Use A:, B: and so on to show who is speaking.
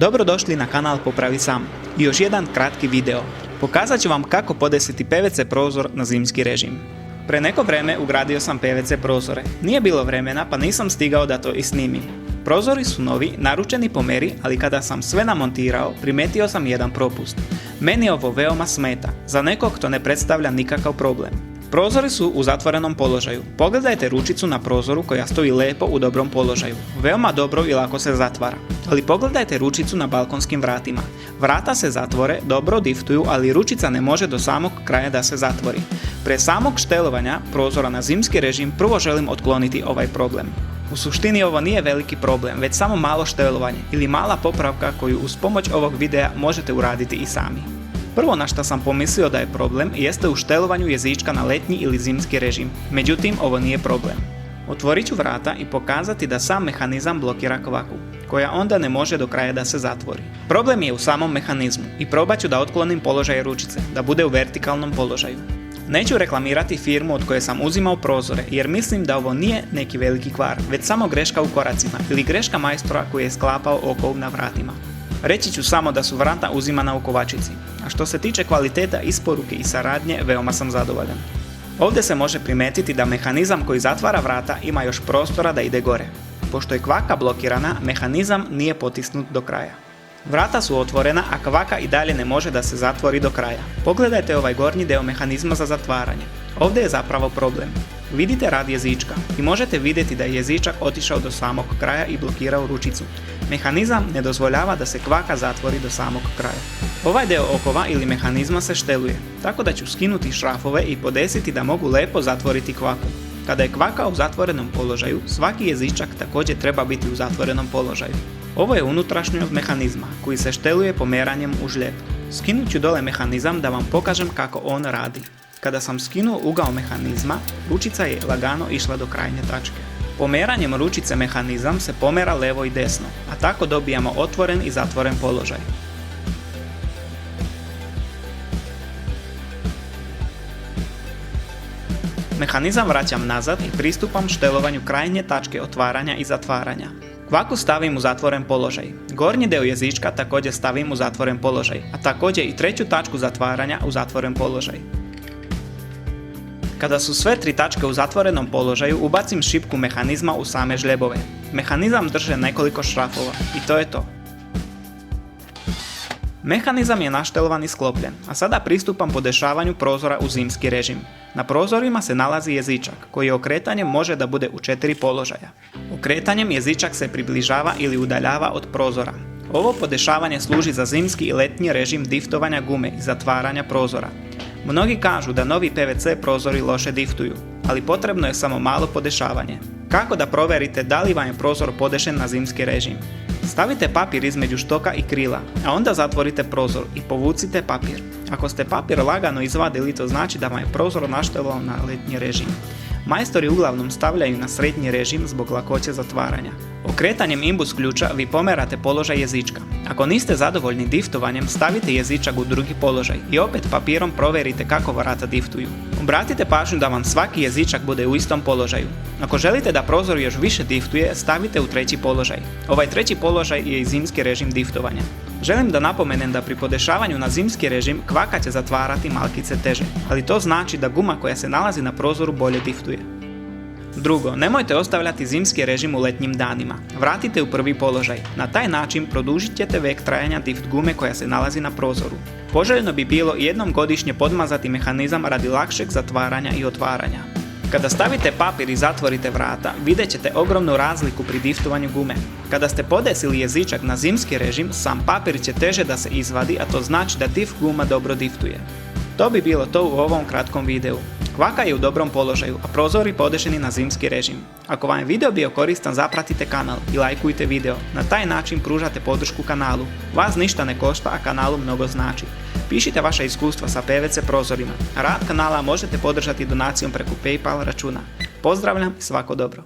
A: Dobrodošli na kanal Popravi sam. I još jedan kratki video. Pokazat ću vam kako podesiti PVC prozor na zimski režim. Pre neko vreme ugradio sam PVC prozore. Nije bilo vremena pa nisam stigao da to i snimim. Prozori su novi, naručeni po meri, ali kada sam sve namontirao, primetio sam jedan propust. Meni ovo veoma smeta, za nekog to ne predstavlja nikakav problem. Prozori su u zatvorenom položaju. Pogledajte ručicu na prozoru koja stoji lepo u dobrom položaju. Veoma dobro i lako se zatvara. Ali pogledajte ručicu na balkonskim vratima. Vrata se zatvore, dobro diftuju, ali ručica ne može do samog kraja da se zatvori. Pre samog štelovanja prozora na zimski režim prvo želim otkloniti ovaj problem. U suštini ovo nije veliki problem, već samo malo štelovanje ili mala popravka koju uz pomoć ovog videa možete uraditi i sami. Prvo na što sam pomislio da je problem jeste u štelovanju jezička na letnji ili zimski režim, međutim ovo nije problem. Otvorit ću vrata i pokazati da sam mehanizam blokira kvaku, koja onda ne može do kraja da se zatvori. Problem je u samom mehanizmu i probat ću da otklonim položaj ručice, da bude u vertikalnom položaju. Neću reklamirati firmu od koje sam uzimao prozore jer mislim da ovo nije neki veliki kvar, već samo greška u koracima ili greška majstora koji je sklapao okov na vratima. Reći ću samo da su vrata uzimana u kovačici, a što se tiče kvaliteta isporuke i saradnje, veoma sam zadovoljan. Ovdje se može primijetiti da mehanizam koji zatvara vrata ima još prostora da ide gore. Pošto je kvaka blokirana, mehanizam nije potisnut do kraja. Vrata su otvorena, a kvaka i dalje ne može da se zatvori do kraja. Pogledajte ovaj gornji deo mehanizma za zatvaranje. Ovdje je zapravo problem. Vidite rad jezička i možete vidjeti da je jezičak otišao do samog kraja i blokirao ručicu. Mehanizam ne dozvoljava da se kvaka zatvori do samog kraja. Ovaj deo okova ili mehanizma se šteluje, tako da ću skinuti šrafove i podesiti da mogu lepo zatvoriti kvaku. Kada je kvaka u zatvorenom položaju, svaki jezičak također treba biti u zatvorenom položaju. Ovo je unutrašnjost mehanizma koji se šteluje pomeranjem u žljeb. Skinut ću dole mehanizam da vam pokažem kako on radi. Kada sam skinuo ugao mehanizma, ručica je lagano išla do krajnje tačke. Pomeranjem ručice mehanizam se pomera levo i desno, a tako dobijamo otvoren i zatvoren položaj. Mehanizam vraćam nazad i pristupam štelovanju krajnje tačke otvaranja i zatvaranja. Kvaku stavim u zatvoren položaj. Gornji deo jezička također stavim u zatvoren položaj, a također i treću tačku zatvaranja u zatvoren položaj. Kada su sve tri tačke u zatvorenom položaju, ubacim šipku mehanizma u same žljebove. Mehanizam drže nekoliko šrafova i to je to. Mehanizam je naštelovan i sklopljen, a sada pristupam podešavanju prozora u zimski režim. Na prozorima se nalazi jezičak, koji okretanjem može da bude u 4 položaja. Okretanjem jezičak se približava ili udaljava od prozora. Ovo podešavanje služi za zimski i letnji režim diftovanja gume i zatvaranja prozora. Mnogi kažu da novi PVC prozori loše diftuju, ali potrebno je samo malo podešavanje. Kako da proverite da li vam je prozor podešen na zimski režim? Stavite papir između štoka i krila, a onda zatvorite prozor i povucite papir. Ako ste papir lagano izvadili, to znači da vam je prozor naštelovan na letnji režim. Majstori uglavnom stavljaju na srednji režim zbog lakoće zatvaranja. Okretanjem imbus ključa vi pomerate položaj jezička. Ako niste zadovoljni diftovanjem, stavite jezičak u drugi položaj i opet papirom provjerite kako vrata diftuju. Obratite pažnju da vam svaki jezičak bude u istom položaju. Ako želite da prozor još više diftuje, stavite u treći položaj. Ovaj treći položaj je i zimski režim diftovanja. Želim da napomenem da pri podešavanju na zimski režim kvaka će zatvarati malkice teže, ali to znači da guma koja se nalazi na prozoru bolje diftuje. Drugo, nemojte ostavljati zimski režim u letnjim danima. Vratite u prvi položaj. Na taj način produžit ćete vek trajanja dift gume koja se nalazi na prozoru. Poželjno bi bilo jednom godišnje podmazati mehanizam radi lakšeg zatvaranja i otvaranja. Kada stavite papir i zatvorite vrata, vidjet ćete ogromnu razliku pri diftovanju gume. Kada ste podesili jezičak na zimski režim, sam papir će teže da se izvadi, a to znači da dift guma dobro diftuje. To bi bilo to u ovom kratkom videu. Kvaka je u dobrom položaju, a prozori podešeni na zimski režim. Ako vam je video bio koristan, zapratite kanal i lajkujte video. Na taj način pružate podršku kanalu. Vas ništa ne košta, a kanalu mnogo znači. Pišite vaša iskustva sa PVC prozorima. Rad kanala možete podržati donacijom preko PayPal računa. Pozdravljam i svako dobro!